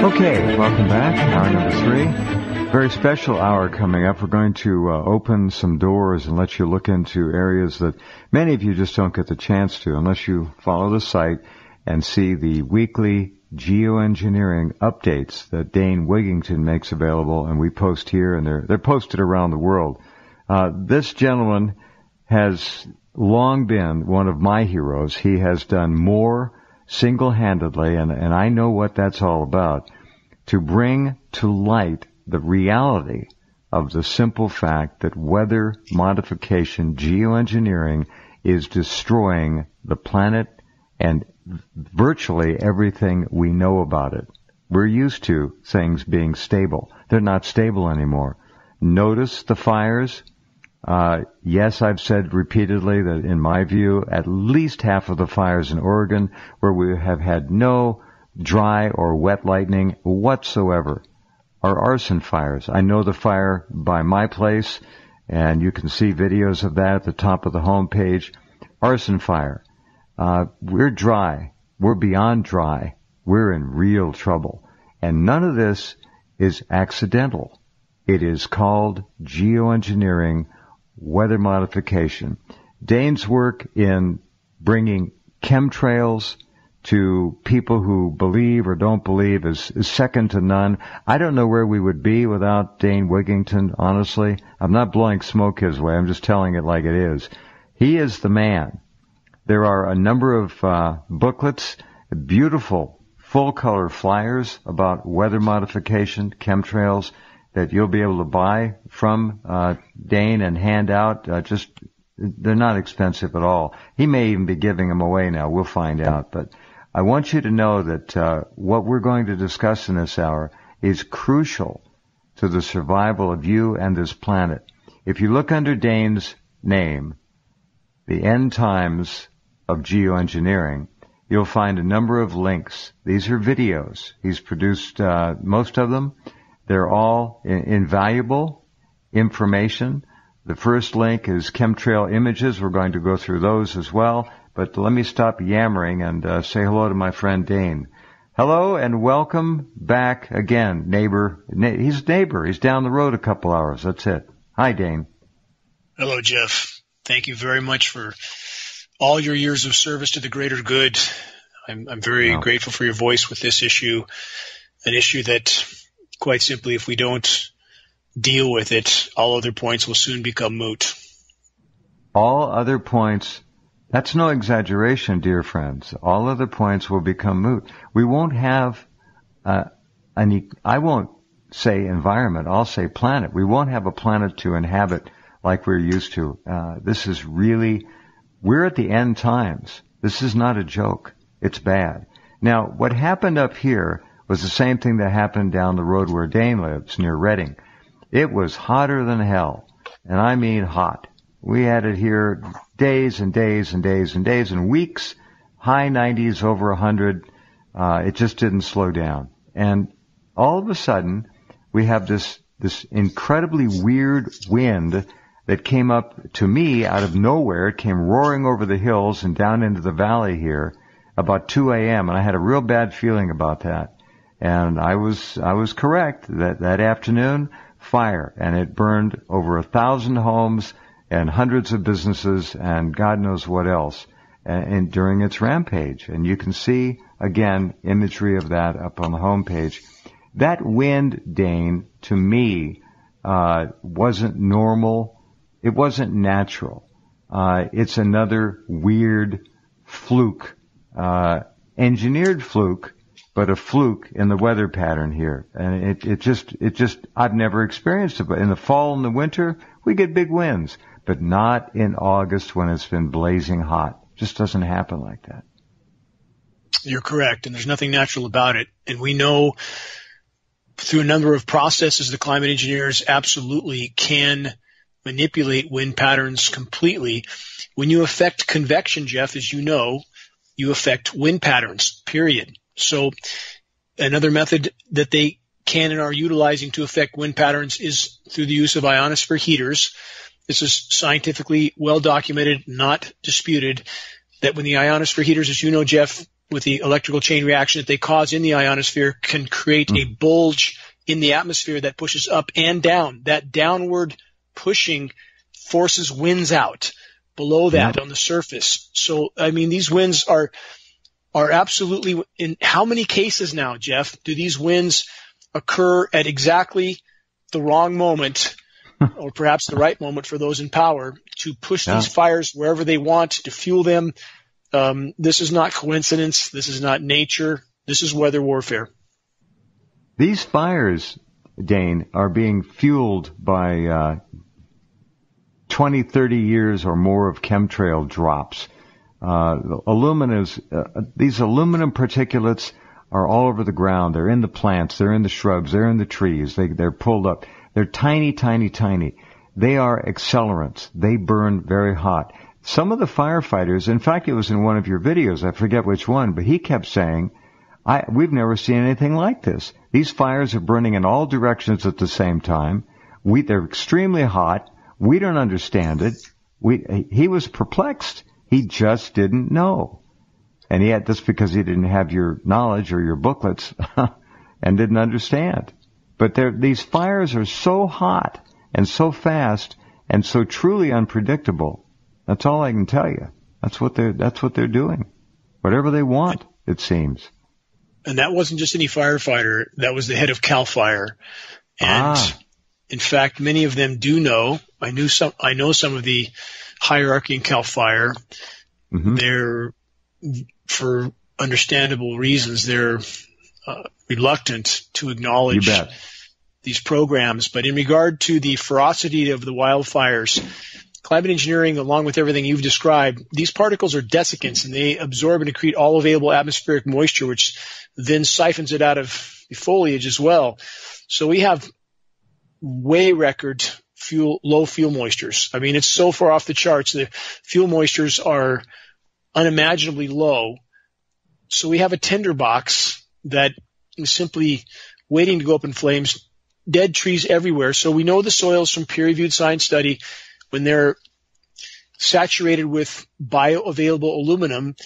Okay, welcome back. Hour number 3. Very special hour coming up. We're going to open some doors and let you look into areas that many of you just don't get the chance to unless you follow the site and see the weekly geoengineering updates that Dane Wigington makes available, and we post here, and they're posted around the world. This gentleman has long been one of my heroes. He has done more single-handedly, and I know what that's all about, to bring to light the reality of the simple fact that weather modification, geoengineering, is destroying the planet and virtually everything we know about it. We're used to things being stable. They're not stable anymore. Notice the fires. Yes, I've said repeatedly that in my view, at least half of the fires in Oregon where we have had no dry or wet lightning whatsoever are arson fires. I know the fire by my place, and you can see videos of that at the top of the homepage. Arson fire. We're dry. We're beyond dry. We're in real trouble. And none of this is accidental. It is called geoengineering, weather modification. Dane's work in bringing chemtrails to people who believe or don't believe is second to none. I don't know where we would be without Dane Wigington, honestly. I'm not blowing smoke his way. I'm just telling it like it is. He is the man. There are a number of booklets, beautiful full-color flyers about weather modification, chemtrails, that you'll be able to buy from Dane and hand out. They're not expensive at all. He may even be giving them away now. We'll find out. But I want you to know that what we're going to discuss in this hour is crucial to the survival of you and this planet. If you look under Dane's name, The End Times of Geoengineering, you'll find a number of links. These are videos. He's produced most of them. They're all invaluable information. The first link is chemtrail images. We're going to go through those as well. But let me stop yammering and say hello to my friend Dane. Hello and welcome back again, neighbor. He's neighbor. He's down the road a couple hours. That's it. Hi, Dane. Hello, Jeff. Thank you very much for all your years of service to the greater good. I'm very grateful for your voice with this issue, an issue that, quite simply, if we don't deal with it, all other points will soon become moot. All other points, that's no exaggeration, dear friends. All other points will become moot. We won't have I won't say environment, I'll say planet. We won't have a planet to inhabit like we're used to. This is really, we're at the end times. This is not a joke. It's bad. Now, what happened up here was the same thing that happened down the road where Dane lives, near Redding. It was hotter than hell, and I mean hot. We had it here days and days and days and days and weeks, high 90s, over 100. It just didn't slow down. And all of a sudden, we have this incredibly weird wind that came up to me out of nowhere. It came roaring over the hills and down into the valley here about 2 a.m., and I had a real bad feeling about that. And I was correct that afternoon, fire, and it burned over 1,000 homes and hundreds of businesses and God knows what else, and during its rampage. And you can see, again, imagery of that up on the homepage. That wind, Dane, to me, wasn't normal. It wasn't natural. It's another weird fluke, engineered fluke, but a fluke in the weather pattern here. And it just, I've never experienced it. But in the fall and the winter, we get big winds, but not in August when it's been blazing hot. It just doesn't happen like that. You're correct, and there's nothing natural about it. And we know through a number of processes, the climate engineers absolutely can manipulate wind patterns completely. When you affect convection, Jeff, as you know, you affect wind patterns, period. So another method that they can and are utilizing to affect wind patterns is through the use of ionosphere heaters. This is scientifically well documented, not disputed, that when the ionosphere heaters, as you know, Jeff, with the electrical chain reaction that they cause in the ionosphere, can create a bulge in the atmosphere that pushes up and down. That downward pushing forces winds out below that on the surface. So, I mean, these winds are absolutely, in how many cases now, Jeff, do these winds occur at exactly the wrong moment, or perhaps the right moment for those in power, to push these fires wherever they want, to fuel them? This is not coincidence. This is not nature. This is weather warfare. These fires, Dane, are being fueled by 20, 30 years or more of chemtrail drops. These aluminum particulates are all over the ground. They're in the plants. They're in the shrubs. They're in the trees. They're pulled up. They're tiny, tiny, tiny. They are accelerants. They burn very hot. Some of the firefighters, in fact, it was in one of your videos, I forget which one, but he kept saying, we've never seen anything like this. These fires are burning in all directions at the same time. They're extremely hot. We don't understand it. He was perplexed. He just didn't know. And that's because he didn't have your knowledge or your booklets and didn't understand. But these fires are so hot and so fast and so truly unpredictable. That's all I can tell you. That's what they're doing. Whatever they want, it seems. And that wasn't just any firefighter. That was the head of CAL FIRE. And in fact, many of them do know. I know some of the hierarchy in CAL FIRE. Mm-hmm. They're, for understandable reasons, they're reluctant to acknowledge these programs. But in regard to the ferocity of the wildfires, climate engineering, along with everything you've described, these particles are desiccants, and they absorb and accrete all available atmospheric moisture, which then siphons it out of the foliage as well. So we have way record low fuel moistures. I mean, it's so far off the charts. The fuel moistures are unimaginably low. So we have a tinderbox that is simply waiting to go up in flames, dead trees everywhere. So we know the soils from peer-reviewed science study, when they're saturated with bioavailable aluminum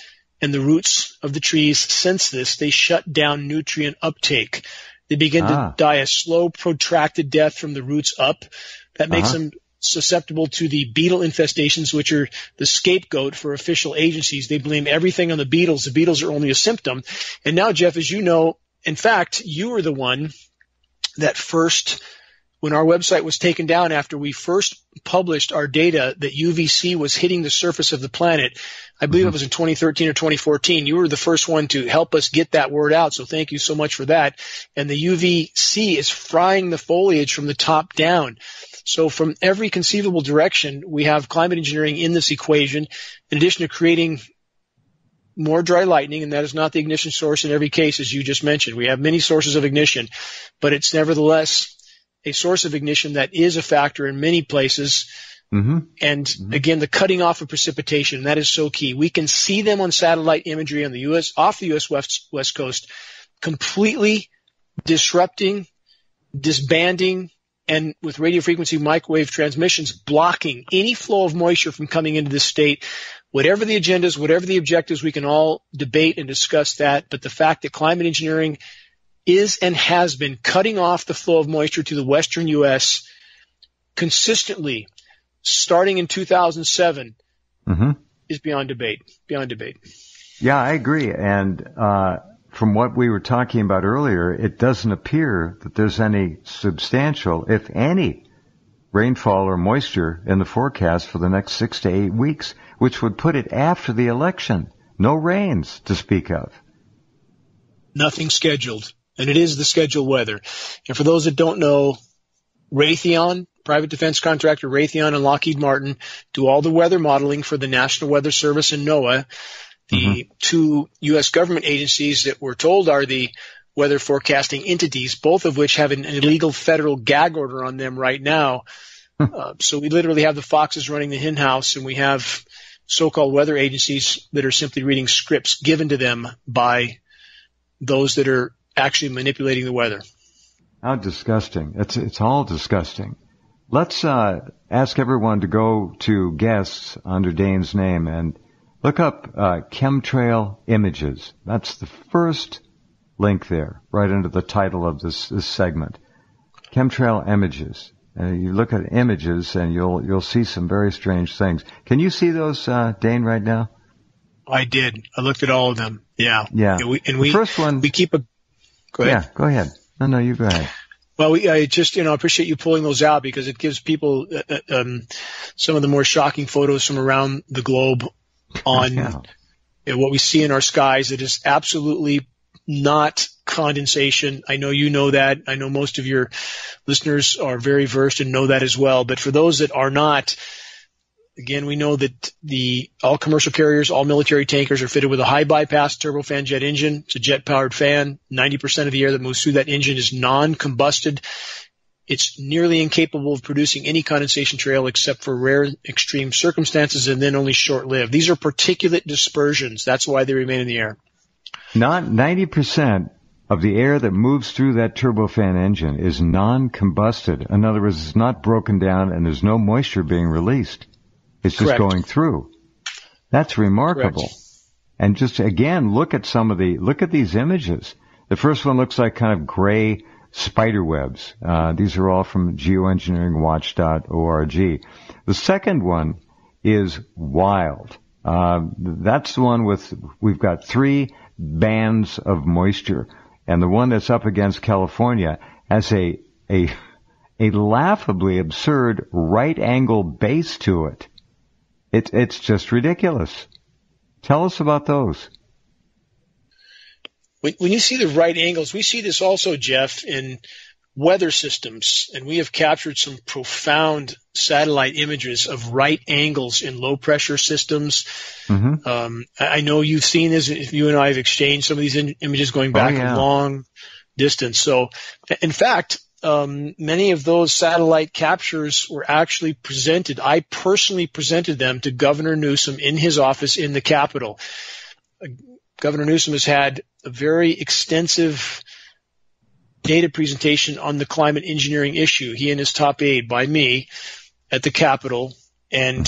and the roots of the trees sense this, they shut down nutrient uptake. They begin to die a slow, protracted death from the roots up. That makes them susceptible to the beetle infestations, which are the scapegoat for official agencies. They blame everything on the beetles. The beetles are only a symptom. And now, Jeff, as you know, in fact, you were the one that first, when our website was taken down after we first published our data that UVC was hitting the surface of the planet, I believe it was in 2013 or 2014, you were the first one to help us get that word out. So thank you so much for that. And the UVC is frying the foliage from the top down. So from every conceivable direction, we have climate engineering in this equation, in addition to creating more dry lightning, and that is not the ignition source in every case, as you just mentioned. We have many sources of ignition, but it's nevertheless a source of ignition that is a factor in many places. And again, the cutting off of precipitation, that is so key. We can see them on satellite imagery on the off the U.S. West Coast, completely disrupting, disbanding, and with radio frequency microwave transmissions, blocking any flow of moisture from coming into this state. Whatever the agendas, whatever the objectives, we can all debate and discuss that. But the fact that climate engineering is and has been cutting off the flow of moisture to the western U.S. consistently, starting in 2007, is beyond debate. Beyond debate. Yeah, I agree. And from what we were talking about earlier, it doesn't appear that there's any substantial, if any, rainfall or moisture in the forecast for the next 6 to 8 weeks, which would put it after the election. No rains to speak of. Nothing scheduled. And it is the scheduled weather. And for those that don't know, Raytheon, private defense contractor Raytheon and Lockheed Martin, do all the weather modeling for the National Weather Service and NOAA, the two U.S. government agencies that we're told are the weather forecasting entities, both of which have an illegal federal gag order on them right now. So we literally have the foxes running the hen house, and we have so-called weather agencies that are simply reading scripts given to them by those that are actually manipulating the weather. How disgusting. It's all disgusting. Let's ask everyone to go to guests under Dane's name and Look up chemtrail images. That's the first link there, right under the title of this segment. Chemtrail images. You look at images and you'll see some very strange things. Can you see those, Dane, right now? I did. I looked at all of them. Yeah. Yeah. The first one, we keep a. Go ahead. Yeah. Go ahead. No, you go ahead. Well, I just, appreciate you pulling those out because it gives people some of the more shocking photos from around the globe on what we see in our skies. It is absolutely not condensation. I know you know that. I know most of your listeners are very versed and know that as well. But for those that are not, again, we know that all commercial carriers, all military tankers are fitted with a high bypass turbofan jet engine. It's a jet-powered fan. 90% of the air that moves through that engine is non-combusted. It's nearly incapable of producing any condensation trail except for rare extreme circumstances and then only short-lived. These are particulate dispersions. That's why they remain in the air. Not 90% of the air that moves through that turbofan engine is non-combusted. In other words, it's not broken down and there's no moisture being released. It's just going through. That's remarkable. Correct. And just again, look at these images. The first one looks like kind of gray spider webs. These are all from geoengineeringwatch.org. The second one is wild. That's the one we've got 3 bands of moisture. And the one that's up against California has a laughably absurd right angle base to it. It's just ridiculous. Tell us about those. When you see the right angles, we see this also, Jeff, in weather systems, and we have captured some profound satellite images of right angles in low-pressure systems. Mm-hmm. I know you've seen this. You and I have exchanged some of these images going back a long distance. So, in fact, many of those satellite captures were actually presented. I personally presented them to Governor Newsom in his office in the Capitol. Governor Newsom has had a very extensive data presentation on the climate engineering issue, he and his top aide by me at the Capitol, and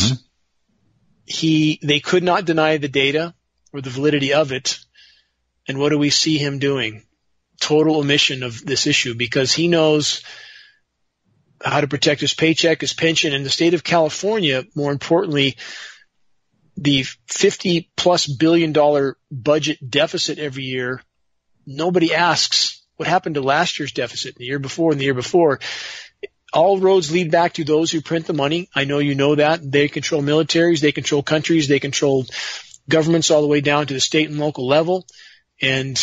they could not deny the data or the validity of it. And what do we see him doing? Total omission of this issue, because he knows how to protect his paycheck, his pension, and the state of California, more importantly, the $50+ billion budget deficit every year. Nobody asks what happened to last year's deficit, the year before, and the year before. All roads lead back to those who print the money. I know you know that. They control militaries, they control countries, they control governments all the way down to the state and local level. And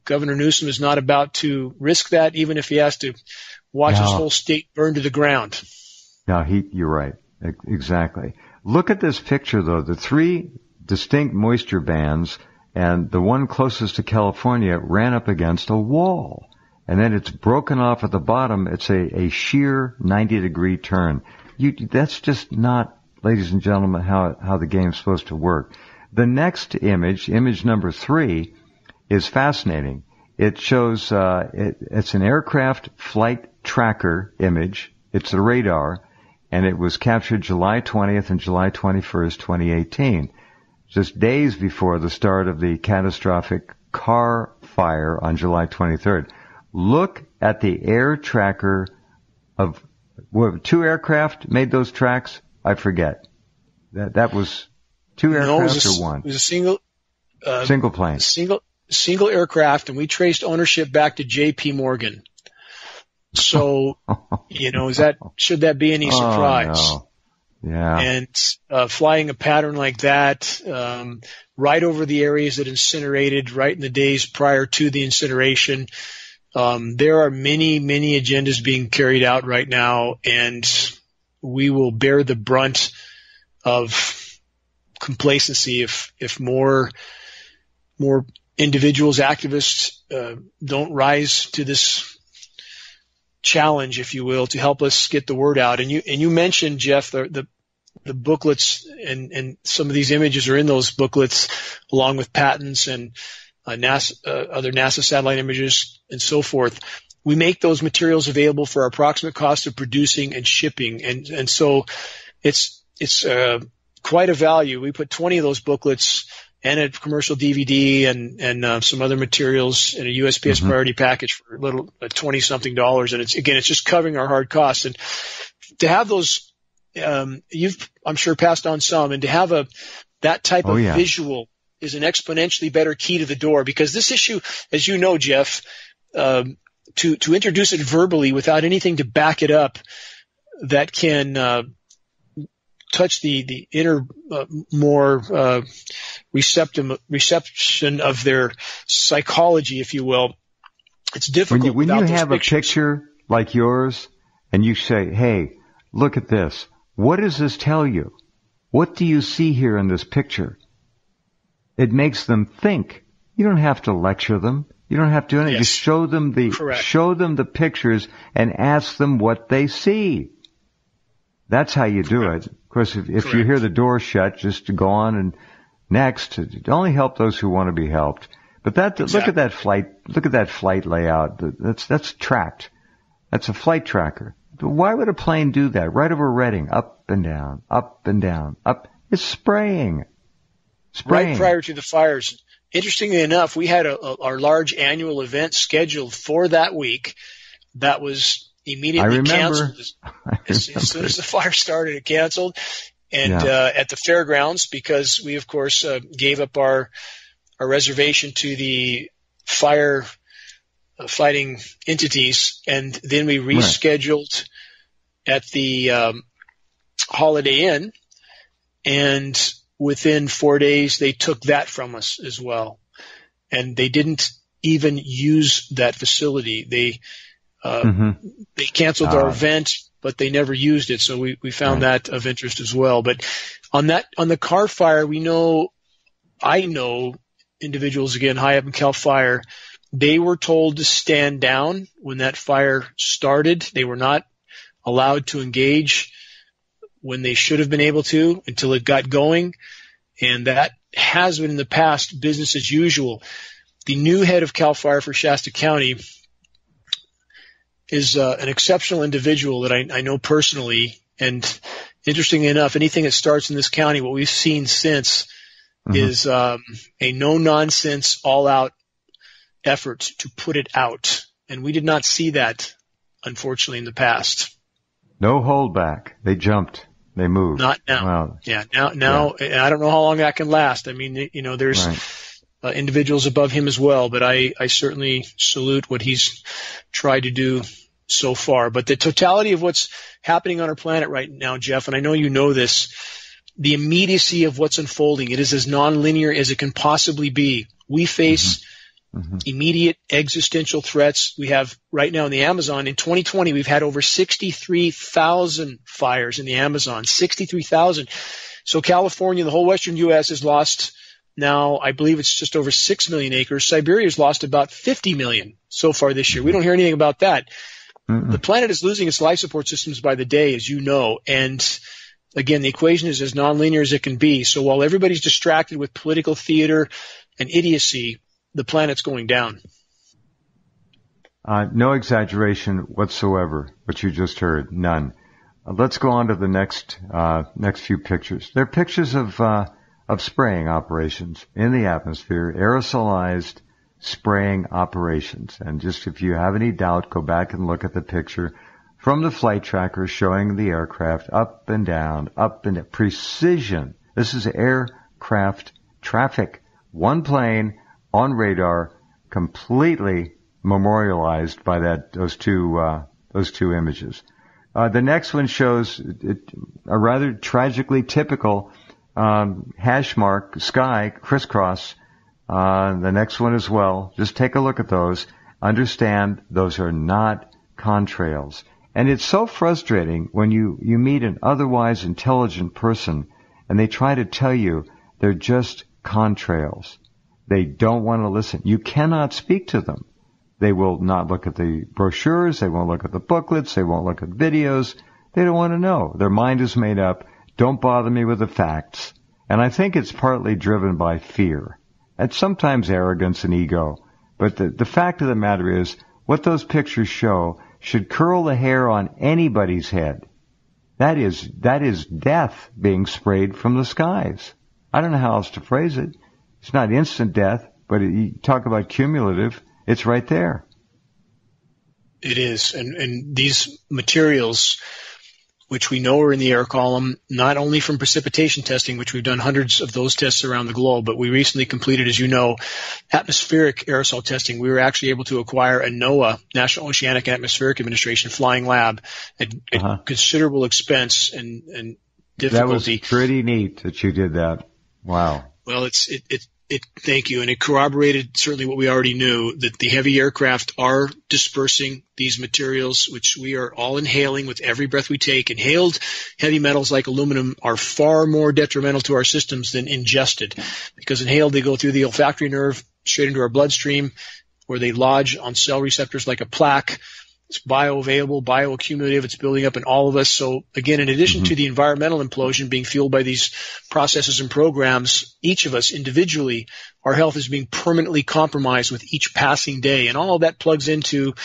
Governor Newsom is not about to risk that, even if he has to watch his whole state burn to the ground. No, you're right. Exactly. Look at this picture, though. The 3 distinct moisture bands, and the one closest to California ran up against a wall. And then it's broken off at the bottom. It's a sheer 90-degree turn. That's just not, ladies and gentlemen, how the game's supposed to work. The next image number 3, is fascinating. It shows it's an aircraft flight tracker image. It's the radar, and it was captured July 20th and July 21st, 2018, just days before the start of the catastrophic car fire on July 23rd. Look at the air tracker of 2 aircraft made those tracks. I forget. That was 2 aircraft or 1? It was a single plane. Single aircraft, and we traced ownership back to J.P. Morgan. So, should that be any surprise? Oh, no. Yeah. And flying a pattern like that, right over the areas that incinerated, right in the days prior to the incineration. There are many, many agendas being carried out right now, and we will bear the brunt of complacency if more individuals, activists, don't rise to this challenge, if you will, to help us get the word out. And you mentioned, Jeff, the booklets, and some of these images are in those booklets, along with patents and other NASA satellite images and so forth. We make those materials available for our approximate cost of producing and shipping, and so it's quite a value. We put 20 of those booklets and a commercial DVD and some other materials in a USPS priority package for a little $20-something. And it's just covering our hard costs. And to have those, you've, I'm sure, passed on some, and to have that type of visual is an exponentially better key to the door, because this issue, as you know, Jeff, to introduce it verbally without anything to back it up that can touch the inner more reception of their psychology, if you will. It's difficult. When you have a picture like yours and you say, hey, look at this. What does this tell you? What do you see here in this picture? It makes them think. You don't have to lecture them. You don't have to do anything. Just show them the pictures and ask them what they see. That's how you do it. Of course, if you hear the door shut, just to go on and next. It only help those who want to be helped. But look at that flight. Look at that flight layout. That's tracked. That's a flight tracker. Why would a plane do that? Right over Reading, up and down, up and down, up. It's spraying. Right prior to the fires. Interestingly enough, we had our large annual event scheduled for that week. That was immediately canceled. As soon as the fire started, it canceled. And at the fairgrounds, because we, of course, gave up our reservation to the fire fighting entities, and then we rescheduled at the Holiday Inn, and within 4 days they took that from us as well, and they didn't even use that facility. They canceled our event, but they never used it, so we found that of interest as well. But on the Carr fire, I know individuals, again, high up in Cal Fire. They were told to stand down when that fire started. They were not allowed to engage when they should have been able to until it got going. And that has been in the past business as usual. The new head of Cal Fire for Shasta County is an exceptional individual that I know personally. And interestingly enough, anything that starts in this county, what we've seen since is a no-nonsense, all-out effort to put it out. And we did not see that, unfortunately, in the past. No holdback. They jumped. They moved. Not now. Wow. Now, I don't know how long that can last. I mean, there's individuals above him as well, but I certainly salute what he's tried to do so far. But the totality of what's happening on our planet right now, Jeff, and I know you know this, the immediacy of what's unfolding, it is as nonlinear as it can possibly be. We face immediate existential threats. We have right now in the Amazon, in 2020, we've had over 63,000 fires in the Amazon, 63,000. So California, the whole western U.S. has lost now, I believe it's just over 6 million acres. Siberia's lost about 50 million so far this year. We don't hear anything about that. The planet is losing its life support systems by the day, as you know. And again, the equation is as nonlinear as it can be. So while everybody's distracted with political theater and idiocy, the planet's going down. No exaggeration whatsoever, what you just heard. None. Let's go on to the next few pictures. They're pictures of spraying operations in the atmosphere, aerosolized spraying operations. And just if you have any doubt, go back and look at the picture from the flight tracker showing the aircraft up and down, precision. This is aircraft traffic. One plane on radar, completely memorialized by those two images. The next one shows a rather tragically typical hash mark sky crisscross. The next one as well. Just take a look at those. Understand those are not contrails. And it's so frustrating when you meet an otherwise intelligent person and they try to tell you they're just contrails. They don't want to listen. You cannot speak to them. They will not look at the brochures. They won't look at the booklets. They won't look at videos. They don't want to know. Their mind is made up. Don't bother me with the facts. And I think it's partly driven by fear. And sometimes arrogance and ego. But the fact of the matter is, what those pictures show should curl the hair on anybody's head. That is death being sprayed from the skies. I don't know how else to phrase it. It's not instant death, but you talk about cumulative. It's right there. It is. And these materials, which we know are in the air column, not only from precipitation testing, which we've done hundreds of those tests around the globe, but we recently completed, as you know, atmospheric aerosol testing. We were actually able to acquire a NOAA, National Oceanic and Atmospheric Administration, flying lab at considerable expense and difficulty. That was pretty neat that you did that. Wow. Well, thank you. And it corroborated certainly what we already knew, that the heavy aircraft are dispersing these materials, which we are all inhaling with every breath we take. Inhaled heavy metals like aluminum are far more detrimental to our systems than ingested, because inhaled, they go through the olfactory nerve straight into our bloodstream, where they lodge on cell receptors like a plaque. It's bioavailable, bioaccumulative. It's building up in all of us. So again, in addition to the environmental implosion being fueled by these processes and programs, each of us individually, our health is being permanently compromised with each passing day. And all of that plugs into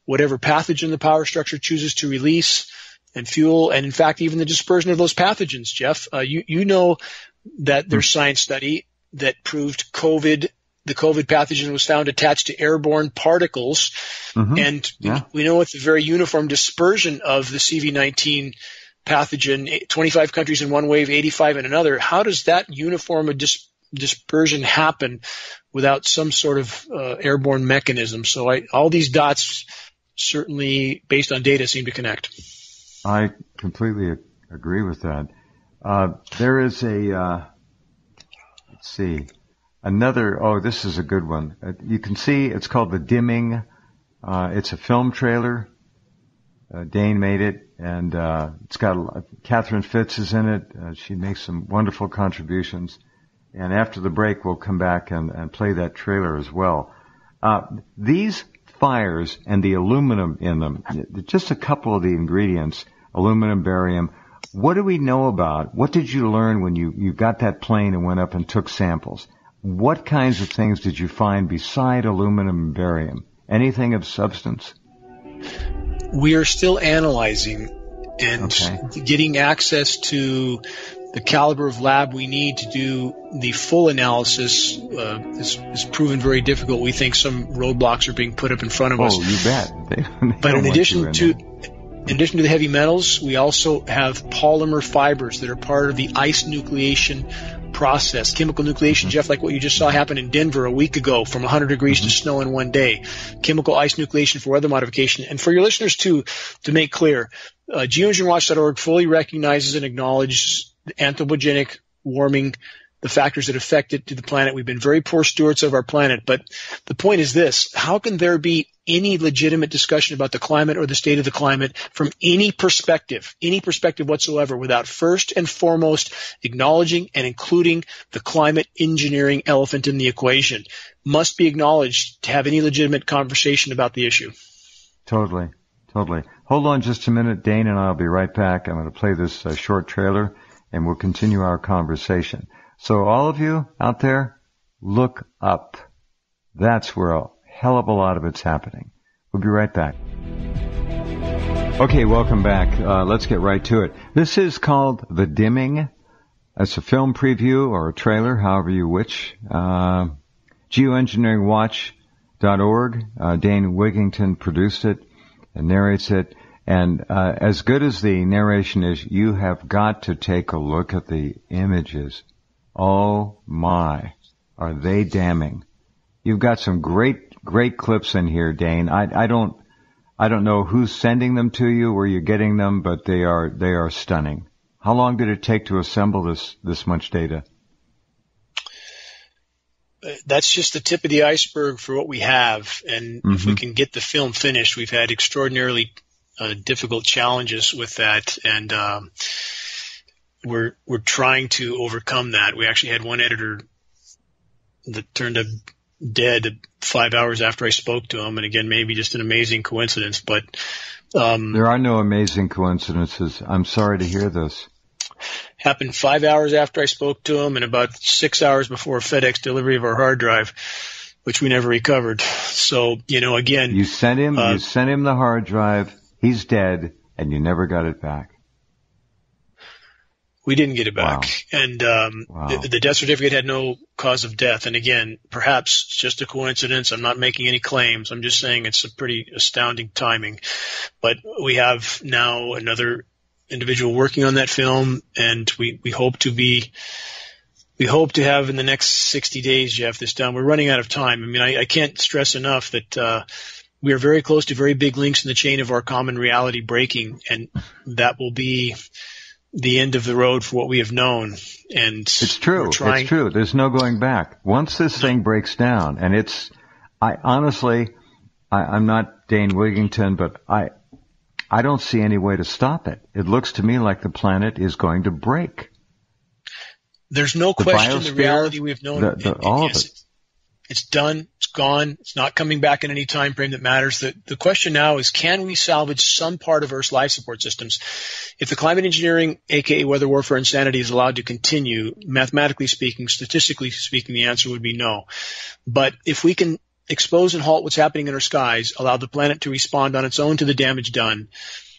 whatever pathogen the power structure chooses to release and fuel. And in fact, even the dispersion of those pathogens, Jeff, you know that there's science study that proved the COVID pathogen was found attached to airborne particles. And we know it's a very uniform dispersion of the CV-19 pathogen, 25 countries in one wave, 85 in another. How does that uniform dispersion happen without some sort of airborne mechanism? So all these dots, certainly based on data, seem to connect. I completely agree with that. There is let's see. This is a good one. You can see it's called The Dimming. It's a film trailer. Dane made it, and it's got Catherine Fitz is in it. She makes some wonderful contributions. And after the break, we'll come back and play that trailer as well. These fires and the aluminum in them, just a couple of the ingredients, aluminum, barium. What do we know about? What did you learn when you got that plane and went up and took samples? What kinds of things did you find beside aluminum and barium? Anything of substance? We are still analyzing and getting access to the caliber of lab we need to do the full analysis is proven very difficult. We think some roadblocks are being put up in front of us. Oh, you bet. But in addition to the heavy metals, we also have polymer fibers that are part of the ice nucleation process, chemical nucleation, Jeff, like what you just saw happen in Denver a week ago from 100 degrees to snow in one day. Chemical ice nucleation for weather modification. And for your listeners, too, to make clear, geoengineeringwatch.org fully recognizes and acknowledges the anthropogenic warming, the factors that affect it to the planet. We've been very poor stewards of our planet. But the point is this: how can there be any legitimate discussion about the climate or the state of the climate from any perspective whatsoever, without first and foremost acknowledging and including the climate engineering elephant in the equation? Must be acknowledged to have any legitimate conversation about the issue. Totally. Hold on just a minute, Dane, and I'll be right back. I'm going to play this short trailer, and we'll continue our conversation. So all of you out there, look up. That's where a hell of a lot of it's happening. We'll be right back. Okay, welcome back. Let's get right to it. This is called The Dimming. It's a film preview or a trailer, however you wish. Geoengineeringwatch.org. Dane Wigington produced it and narrates it. And as good as the narration is, you have got to take a look at the images. Oh my, are they damning. You've got some great clips in here, Dane. I don't know who's sending them to you, where you're getting them, but they are stunning. How long did it take to assemble this much data? That's just the tip of the iceberg for what we have. And if we can get the film finished, we've had extraordinarily difficult challenges with that. And we're trying to overcome that. We actually had one editor that turned up dead 5 hours after I spoke to him. And again, maybe just an amazing coincidence, but there are no amazing coincidences. I'm sorry to hear this. Happened 5 hours after I spoke to him and about 6 hours before FedEx delivery of our hard drive, which we never recovered. So, again, you sent him the hard drive. He's dead, and you never got it back. We didn't get it back. Wow. And Wow. the death certificate had no cause of death. And again, perhaps it's just a coincidence. I'm not making any claims. I'm just saying it's a pretty astounding timing. But we have now another individual working on that film, and we hope to have in the next 60 days, Jeff, this done. We're running out of time. I mean, I can't stress enough that we are very close to very big links in the chain of our common reality breaking, and that will be the end of the road for what we have known. And it's true. It's true. There's no going back. Once this thing breaks down, and I'm not Dane Wigington, but I don't see any way to stop it. It looks to me like the planet is going to break. There's no question the reality we've known. All of it. It's done. It's gone. It's not coming back in any time frame that matters. The question now is, can we salvage some part of Earth's life support systems? If the climate engineering, aka weather warfare insanity, is allowed to continue, mathematically speaking, statistically speaking, the answer would be no. But if we can expose and halt what's happening in our skies, allow the planet to respond on its own to the damage done.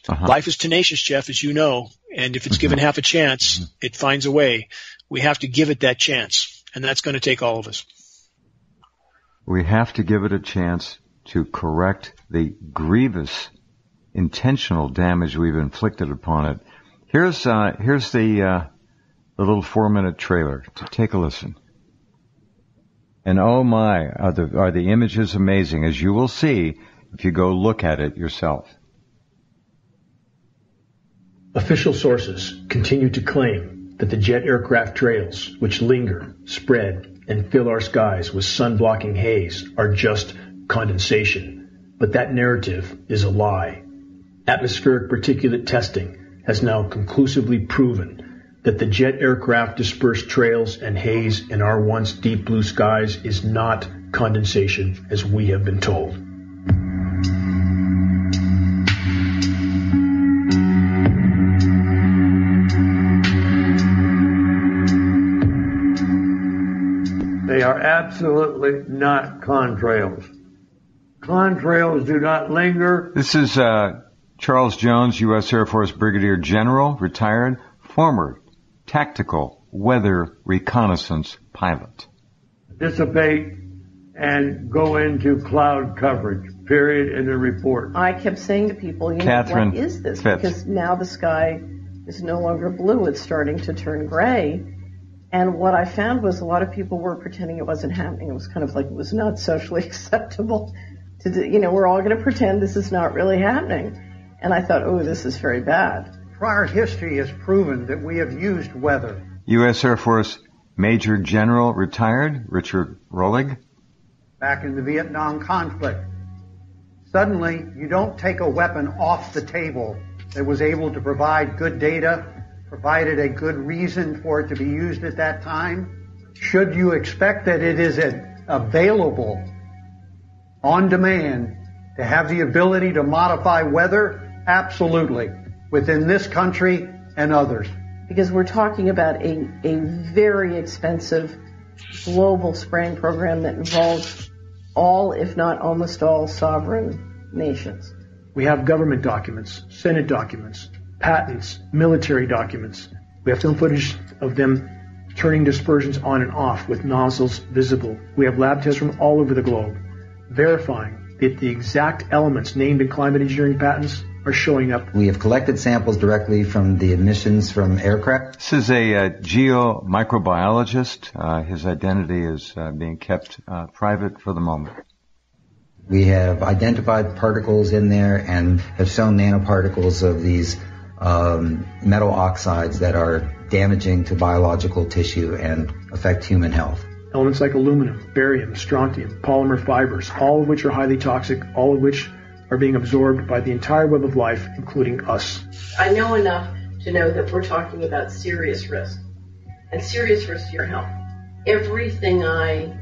Life is tenacious, Jeff, as you know, and if it's given half a chance, it finds a way. We have to give it that chance, and that's going to take all of us. We have to give it a chance to correct the grievous, intentional damage we've inflicted upon it. Here's the little 4-minute trailer. Take a listen. And oh my, are the images amazing, as you will see if you go look at it yourself. Official sources continue to claim that the jet aircraft trails, which linger, spread, and fill our skies with sun-blocking haze, are just condensation. But that narrative is a lie. Atmospheric particulate testing has now conclusively proven that the jet aircraft dispersed trails and haze in our once deep blue skies is not condensation as we have been told. They are absolutely not contrails. Contrails do not linger. This is Charles Jones, U.S. Air Force Brigadier General, retired, former tactical weather reconnaissance pilot. Dissipate and go into cloud coverage, period, in the report. I kept saying to people, Catherine, what is this? Fitz. Because now the sky is no longer blue, it's starting to turn gray. And what I found was a lot of people were pretending it wasn't happening. It was kind of like it was not socially acceptable to do, we're all going to pretend this is not really happening. And I thought, oh, this is very bad. Prior history has proven that we have used weather. U.S. Air Force Major General, retired, Richard Rolig. Back in the Vietnam conflict. Suddenly, you don't take a weapon off the table that was able to provide good data, provided a good reason for it to be used at that time. Should you expect that it is available on demand to have the ability to modify weather? Absolutely. Within this country and others. Because we're talking about a very expensive global spraying program that involves all, if not almost all, sovereign nations. We have government documents, Senate documents, patents, military documents. We have film footage of them turning dispersions on and off with nozzles visible. We have lab tests from all over the globe verifying that the exact elements named in climate engineering patents are showing up. We have collected samples directly from the emissions from aircraft. This is a geomicrobiologist. His identity is being kept private for the moment. We have identified particles in there and have shown nanoparticles of these metal oxides that are damaging to biological tissue and affect human health. Elements like aluminum, barium, strontium, polymer fibers, all of which are highly toxic, all of which are being absorbed by the entire web of life, including us. I know enough to know that we're talking about serious risk, and serious risk to your health. Everything I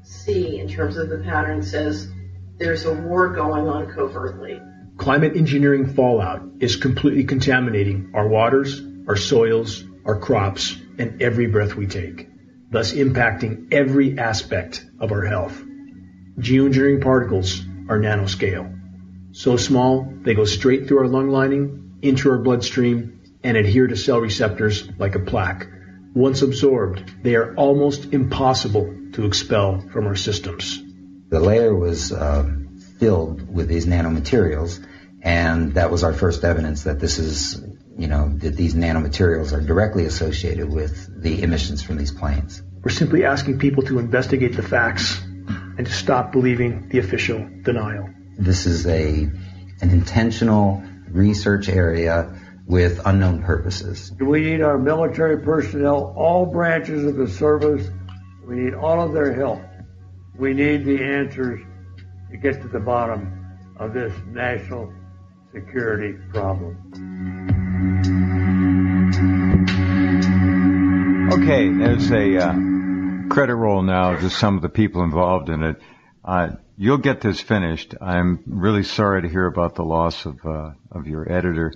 see in terms of the pattern says there's a war going on covertly. Climate engineering fallout is completely contaminating our waters, our soils, our crops, and every breath we take, thus impacting every aspect of our health. Geoengineering particles are nanoscale. So small, they go straight through our lung lining, into our bloodstream, and adhere to cell receptors like a plaque. Once absorbed, they are almost impossible to expel from our systems. The layer was filled with these nanomaterials, and that was our first evidence that this is, that these nanomaterials are directly associated with the emissions from these planes. We're simply asking people to investigate the facts and to stop believing the official denial. This is an intentional research area with unknown purposes. We need our military personnel, all branches of the service. We need all of their help. We need the answers to get to the bottom of this national security problem. Okay, there's a credit roll now to some of the people involved in it. You'll get this finished. I'm really sorry to hear about the loss of your editor.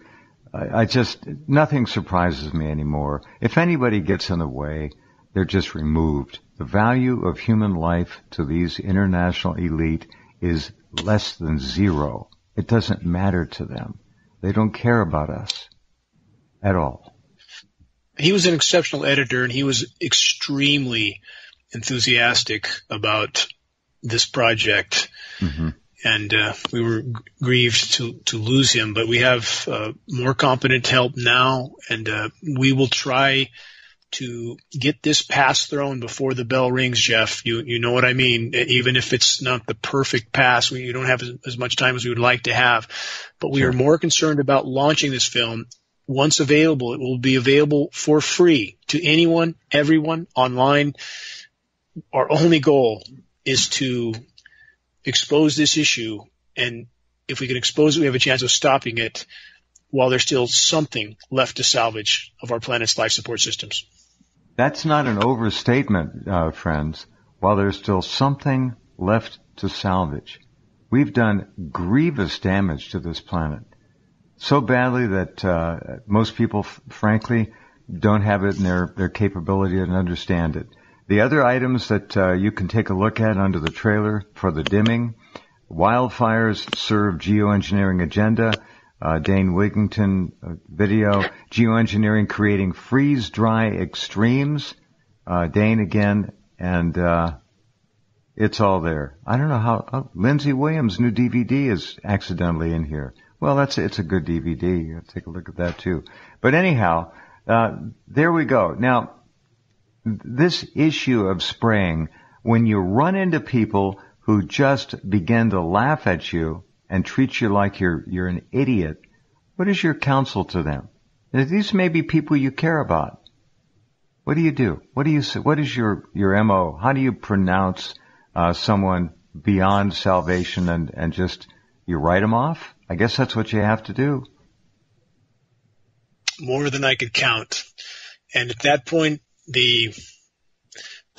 Nothing surprises me anymore. If anybody gets in the way, they're just removed. The value of human life to these international elite is less than zero. It doesn't matter to them. They don't care about us at all. He was an exceptional editor, and he was extremely enthusiastic about this project. Mm-hmm. And we were grieved to lose him, but we have more competent help now, and we will try to get this pass thrown before the bell rings, Jeff. You know what I mean? Even if it's not the perfect pass, you don't have as much time as we would like to have. But we are more concerned about launching this film. Once available, it will be available for free to anyone, everyone, online. Our only goal is to expose this issue, and if we can expose it, we have a chance of stopping it while there's still something left to salvage of our planet's life support systems. That's not an overstatement, friends. While there's still something left to salvage. We've done grievous damage to this planet. So badly that most people, frankly, don't have it in their capability to understand it. The other items that you can take a look at under the trailer for the dimming: wildfires serve geoengineering agenda, Dane Wigington video, geoengineering creating freeze-dry extremes, Dane again, and it's all there. I don't know how. Lindsay Williams' new DVD is accidentally in here. Well, it's a good DVD. Take a look at that too. But anyhow, there we go. Now, this issue of spraying, when you run into people who just begin to laugh at you and treat you like you're an idiot, what is your counsel to them? These may be people you care about. What do you do? What do you say? What is your MO? How do you pronounce someone beyond salvation and just you write them off? I guess that's what you have to do. More than I could count. And at that point, the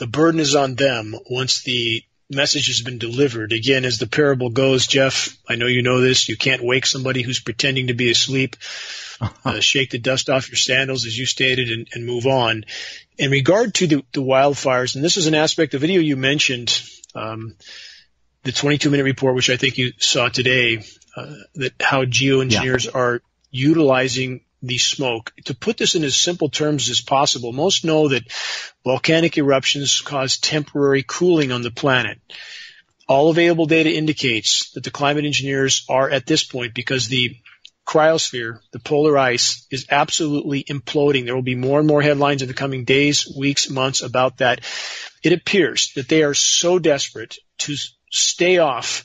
burden is on them once the message has been delivered. Again, as the parable goes, Jeff, I know you know this, you can't wake somebody who's pretending to be asleep. Shake the dust off your sandals, as you stated, and move on. In regard to the wildfires, and this is an aspect of the video you mentioned, the 22-minute report, which I think you saw today, that how geoengineers are utilizing the smoke. To put this in as simple terms as possible, most know that volcanic eruptions cause temporary cooling on the planet. All available data indicates that the climate engineers are at this point, because the cryosphere, the polar ice, is absolutely imploding. There will be more and more headlines in the coming days, weeks, months about that. It appears that they are so desperate to stay off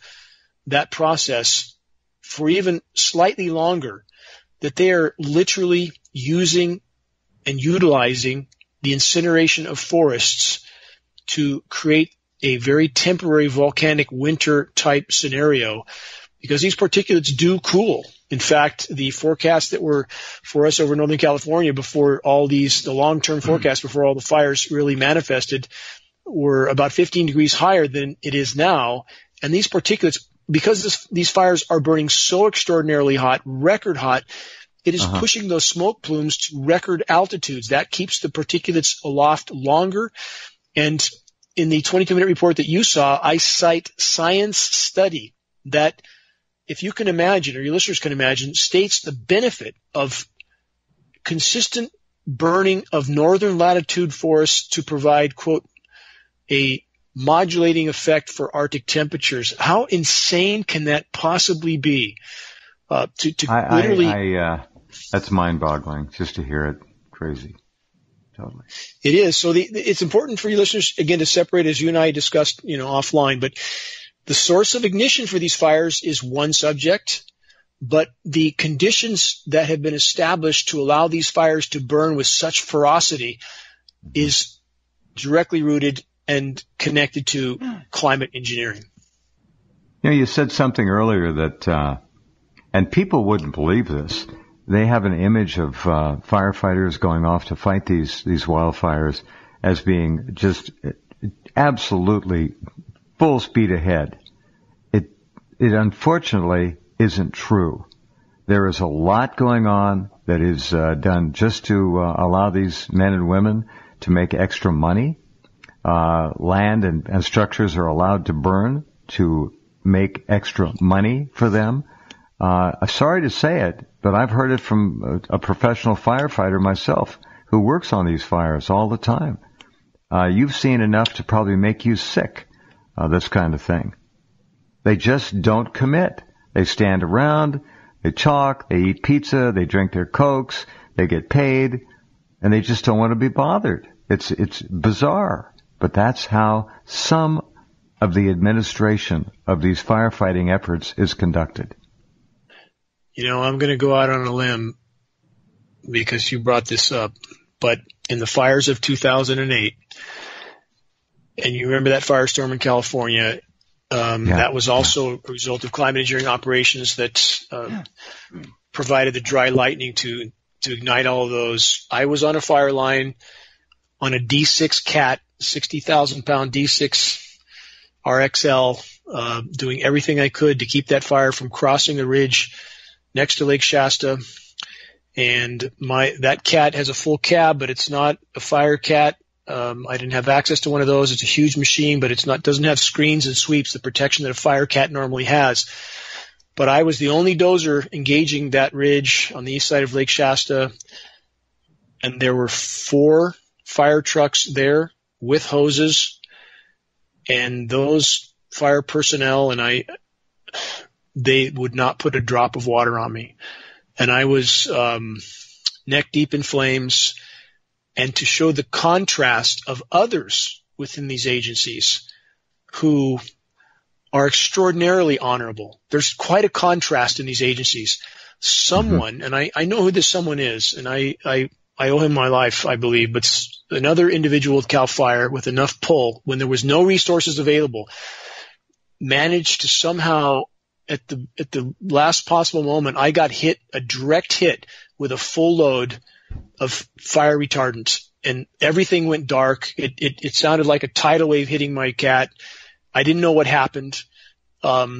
that process for even slightly longer that they are literally using and utilizing the incineration of forests to create a very temporary volcanic winter type scenario, because these particulates do cool. In fact, the forecasts that were for us over Northern California before the long-term forecasts before all the fires really manifested, were about 15 degrees higher than it is now. And these particulates, because these fires are burning so extraordinarily hot, record hot, it is pushing those smoke plumes to record altitudes. That keeps the particulates aloft longer. And in the 22-minute report that you saw, I cite science study that, if you can imagine, or your listeners can imagine, states the benefit of consistent burning of northern latitude forests to provide, quote, a modulating effect for Arctic temperatures. How insane can that possibly be? That's mind-boggling just to hear it. Crazy. Totally. It is. So it's important for you listeners, again, to separate, as you and I discussed, offline, but the source of ignition for these fires is one subject, but the conditions that have been established to allow these fires to burn with such ferocity is directly rooted and connected to climate engineering. You said something earlier that, and people wouldn't believe this, they have an image of firefighters going off to fight these wildfires as being just absolutely full speed ahead. It unfortunately isn't true. There is a lot going on that is done just to allow these men and women to make extra money. Land and structures are allowed to burn to make extra money for them. Sorry to say it, but I've heard it from a professional firefighter myself who works on these fires all the time. You've seen enough to probably make you sick, this kind of thing. They just don't commit. They stand around, they talk, they eat pizza, they drink their Cokes, they get paid, and they just don't want to be bothered. It's bizarre, but that's how some of the administration of these firefighting efforts is conducted. I'm going to go out on a limb because you brought this up, but in the fires of 2008, and you remember that firestorm in California, that was also a result of climate engineering operations that provided the dry lightning to ignite all of those. I was on a fire line on a D6 Cat, 60,000-pound D6 RXL, doing everything I could to keep that fire from crossing the ridge next to Lake Shasta. And that Cat has a full cab, but it's not a fire Cat. I didn't have access to one of those. It's a huge machine, but doesn't have screens and sweeps, the protection that a fire Cat normally has. But I was the only dozer engaging that ridge on the east side of Lake Shasta, and there were 4 fire trucks there with hoses, and those fire personnel they would not put a drop of water on me. And I was neck deep in flames. And to show the contrast of others within these agencies who are extraordinarily honorable. There's quite a contrast in these agencies. Someone, and I know who this someone is, and I owe him my life, I believe, but another individual with CAL FIRE with enough pull when there was no resources available managed to somehow at the last possible moment, I got a direct hit with a full load of fire retardant, and everything went dark. It sounded like a tidal wave hitting my Cat. I didn't know what happened. For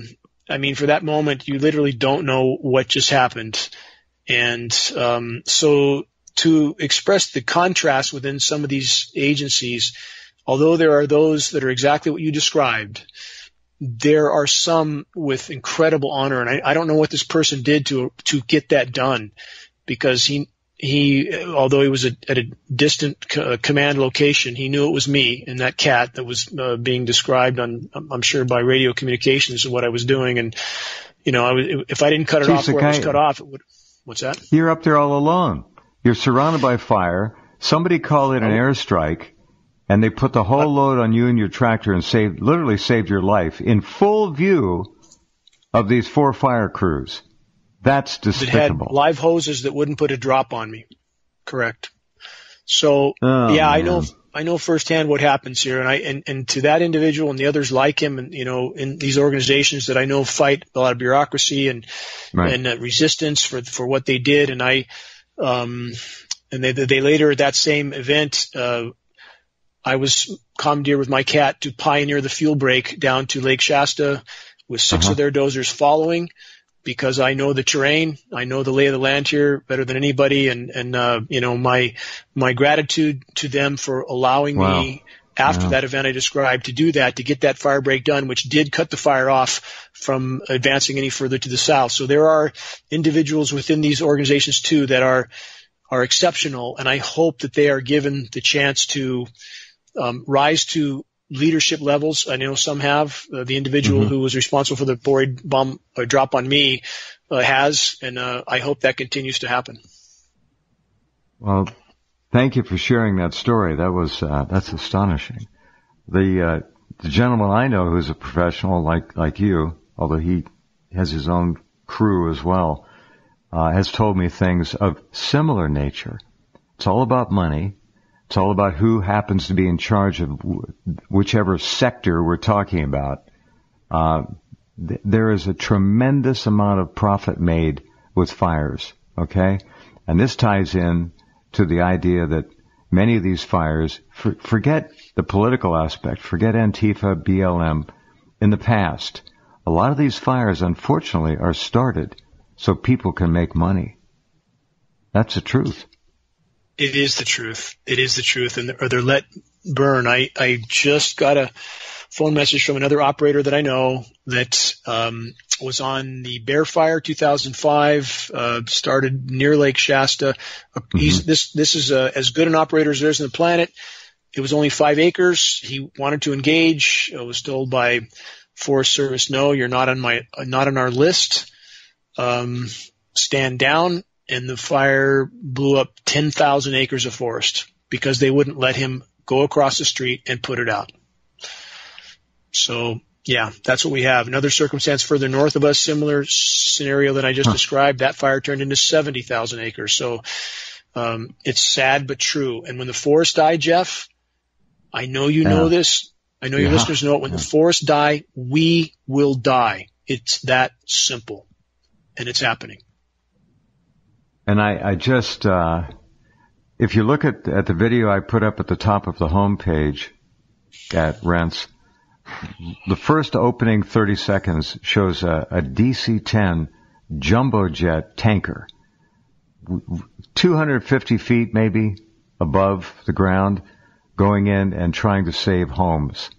that moment, you literally don't know what just happened. And so to express the contrast within some of these agencies, although there are those that are exactly what you described, there are some with incredible honor. And I don't know what this person did to get that done, because he although he was at a distant command location, he knew it was me and that Cat that was being described I'm sure by radio communications of what I was doing. And, if I didn't cut it off where it was cut off, it would. What's that? You're up there all alone. You're surrounded by fire. Somebody called in an airstrike, and they put the whole load on you and your tractor and literally saved your life in full view of these 4 fire crews. That's despicable. It had live hoses that wouldn't put a drop on me. Correct. So, I know firsthand what happens here. And to that individual and the others like him, and, in these organizations that I know fight a lot of bureaucracy and resistance for what they did. And they later at that same event, I was commandeered with my Cat to pioneer the fuel break down to Lake Shasta with 6 of their dozers following, because I know the terrain, I know the lay of the land here better than anybody, and my gratitude to them for allowing me after that event I described to do that, to get that fire break done, which did cut the fire off from advancing any further to the south. So there are individuals within these organizations too that are are exceptional, and I hope that they are given the chance to rise to leadership levels. I know some have. The individual who was responsible for the board bomb drop on me has, and I hope that continues to happen. Well, thank you for sharing that story. That was that's astonishing. The gentleman I know who's a professional like you, although he has his own crew as well, has told me things of similar nature. It's all about money. It's all about who happens to be in charge of whichever sector we're talking about. There is a tremendous amount of profit made with fires, okay? And this ties in to the idea that many of these fires, forget the political aspect, forget Antifa, BLM. In the past, a lot of these fires, unfortunately, are started so people can make money. That's the truth. It is the truth. It is the truth. And they're let burn. I just got a phone message from another operator that I know that was on the Bear Fire 2005, started near Lake Shasta. This is as good an operator as there is on the planet. It was only 5 acres. He wanted to engage. I was told by Forest Service, no, you're not on our list. Stand down. And the fire blew up 10,000 acres of forest because they wouldn't let him go across the street and put it out. So, yeah, that's what we have. Another circumstance further north of us, similar scenario that I just described, that fire turned into 70,000 acres. So it's sad but true. And when the forests die, Jeff, I know you know this. I know your listeners know it. When the forests die, we will die. It's that simple. And it's happening. And I just, if you look at the video I put up at the top of the homepage at Rense, the first opening 30 seconds shows a DC-10 jumbo jet tanker, 250 feet maybe above the ground, going in and trying to save homes.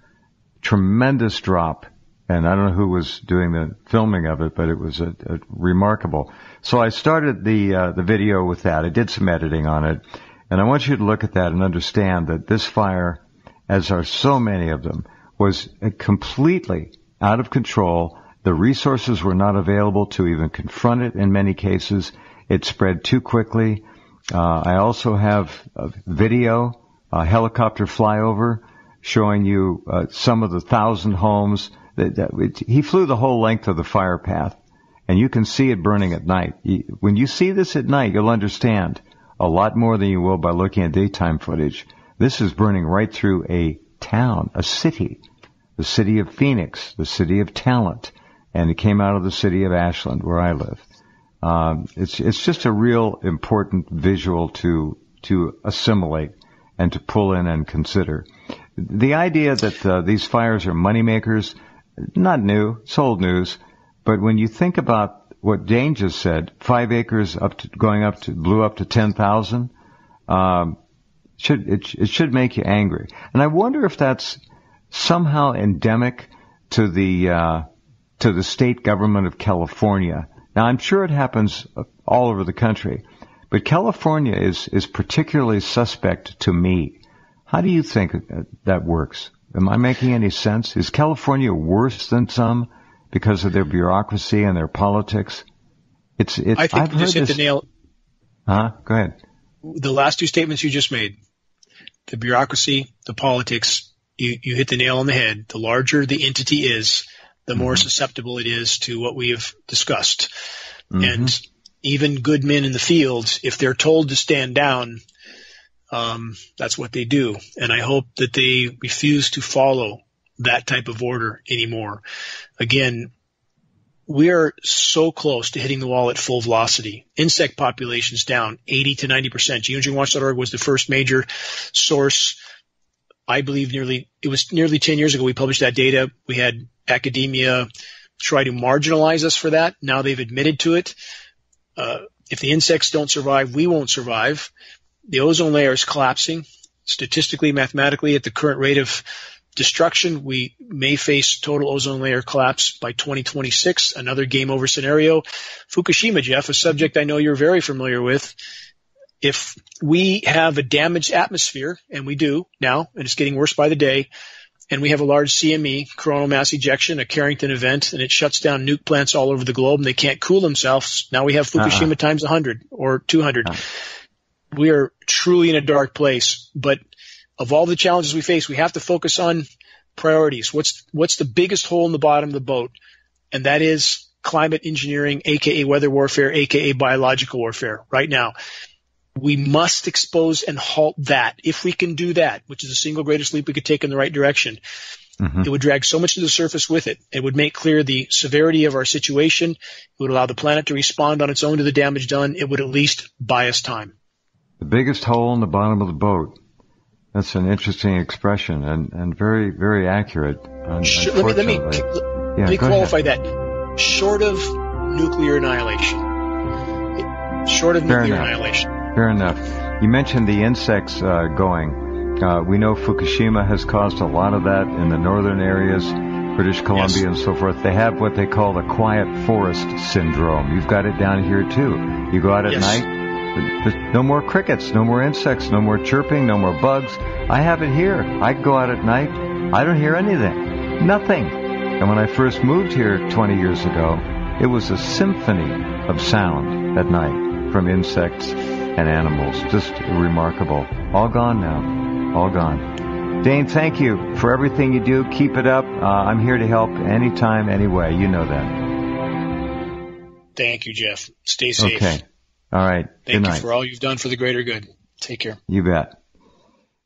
Tremendous drop. And I don't know who was doing the filming of it, but it was a remarkable. So I started the video with that. I did some editing on it. And I want you to look at that and understand that this fire, as are so many of them, was completely out of control. The resources were not available to even confront it in many cases. It spread too quickly. I also have a video, a helicopter flyover, showing you some of the 1,000 homes. He flew the whole length of the fire path, and you can see it burning at night. When you see this at night, you'll understand a lot more than you will by looking at daytime footage. This is burning right through a town, a city, the city of Phoenix, the city of talent, and it came out of the city of Ashland, where I live. It's just a real important visual to assimilate and to pull in and consider. The idea that these fires are moneymakers, not new, it's old news, but when you think about what Dane just said, 5 acres blew up to 10,000, it should make you angry. And I wonder if that's somehow endemic to the state government of California. Now, I'm sure it happens all over the country, but California is particularly suspect to me. How do you think that works? Am I making any sense? Is California worse than some because of their bureaucracy and their politics? I think you just hit the nail. Go ahead. The last 2 statements you just made, the bureaucracy, the politics, you hit the nail on the head. The larger the entity is, the more susceptible it is to what we have discussed. And even good men in the field, if they're told to stand down, that's what they do. And I hope that they refuse to follow that type of order anymore. Again, we are so close to hitting the wall at full velocity. Insect populations down 80 to 90%. Geoengineeringwatch.org was the first major source. I believe nearly 10 years ago we published that data. We had academia try to marginalize us for that. Now they've admitted to it. If the insects don't survive, we won't survive. The ozone layer is collapsing. Statistically, mathematically, at the current rate of destruction, we may face total ozone layer collapse by 2026, another game over scenario. Fukushima, Jeff, a subject I know you're very familiar with. if we have a damaged atmosphere, and we do now, and it's getting worse by the day, and we have a large CME, coronal mass ejection, a Carrington event, and it shuts down nuke plants all over the globe, and they can't cool themselves. Now we have Fukushima times 100 or 200. We are truly in a dark place. But of all the challenges we face, we have to focus on priorities. What's the biggest hole in the bottom of the boat? And that is climate engineering, aka weather warfare, aka biological warfare right now. We must expose and halt that. If we can do that, which is the single greatest leap we could take in the right direction, it would drag so much to the surface with it. It would make clear the severity of our situation. It would allow the planet to respond on its own to the damage done. It would at least buy us time. The biggest hole in the bottom of the boat. That's an interesting expression and very, very accurate. Let me qualify that. Short of nuclear annihilation. Fair enough. You mentioned the insects going. We know Fukushima has caused a lot of that in the northern areas, British Columbia and so forth. They have what they call the quiet forest syndrome. You've got it down here too. You go out at night, there's no more crickets, no more insects, no more chirping, no more bugs. I have it here. I go out at night. I don't hear anything. Nothing. And when I first moved here 20 years ago, it was a symphony of sound at night from insects and animals. Just remarkable. All gone now. All gone. Dane, thank you for everything you do. Keep it up. I'm here to help anytime, anyway. You know that. Thank you, Jeff. Stay safe. Okay. All right. Thank you for all you've done for the greater good. Take care. You bet.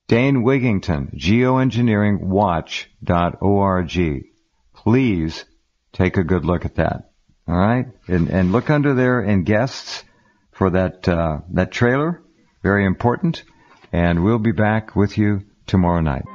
Dane Wigington, geoengineeringwatch.org. Please take a good look at that. All right? And look under there in guests for that trailer. Very important. And we'll be back with you tomorrow night.